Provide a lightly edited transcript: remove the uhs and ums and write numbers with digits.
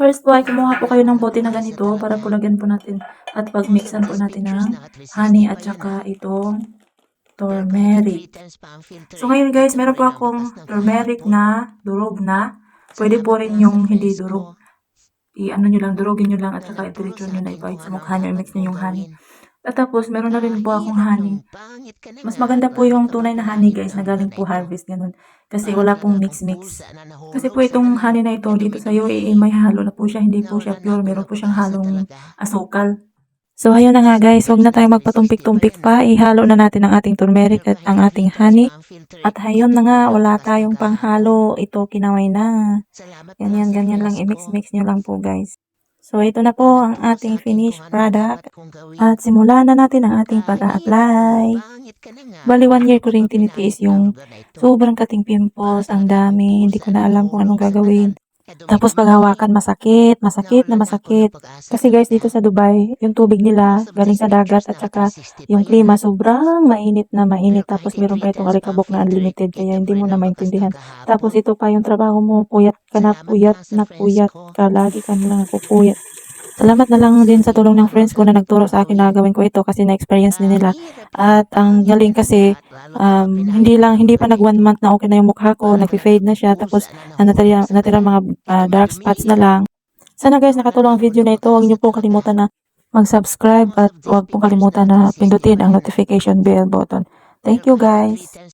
First po ay kumuha po kayo ng bote na ganito para po lagyan po natin at pag-mixan po natin ng honey at saka itong turmeric. So ngayon guys, meron po akong turmeric na durog na. Pwede po rin yung hindi durog. I-ano nyo lang, durugin nyo lang at saka i-diretso nyo na ipahit sa mukha nyo, i-mix nyo yung honey. At tapos, meron na rin po akong honey. Mas maganda po yung tunay na honey guys na galing po harvest, ganun. Kasi wala pong mix-mix. Kasi po itong honey na ito dito sa UAE, may halo na po siya, hindi po siya pure, meron po siyang halong asukal. So, ayun na nga guys, huwag na tayong magpatumpik-tumpik pa. Ihalo na natin ang ating turmeric at ang ating honey. At ayun na nga, wala tayong panghalo. Ito, kinaway na. Ganyan lang, i-mix-mix nyo lang po guys. So, ito na po ang ating finished product. At simulan na natin ang ating pag-a-apply. Bali, 1 year ko rin tinitiis yung sobrang kating pimples, ang dami. Hindi ko na alam kung anong gagawin. Tapos paghawakan, masakit na masakit. Kasi guys, dito sa Dubai, yung tubig nila galing sa dagat at saka yung klima sobrang mainit na mainit. Tapos meron pa itong alikabok na unlimited kaya hindi mo na maintindihan. Tapos ito pa yung trabaho mo, puyat ka na puyat ka. Lagi ka nilang pupuyat. Salamat na lang din sa tulong ng friends ko na nagturo sa akin na gawin ko ito kasi na-experience din nila. At ang galing kasi, hindi pa nag 1 month na okay na yung mukha ko, nag-fade na siya, tapos natira mga dark spots na lang. Sana guys nakatulong ang video na ito. Huwag niyo po kalimutan na mag-subscribe at huwag po kalimutan na pindutin ang notification bell button. Thank you guys.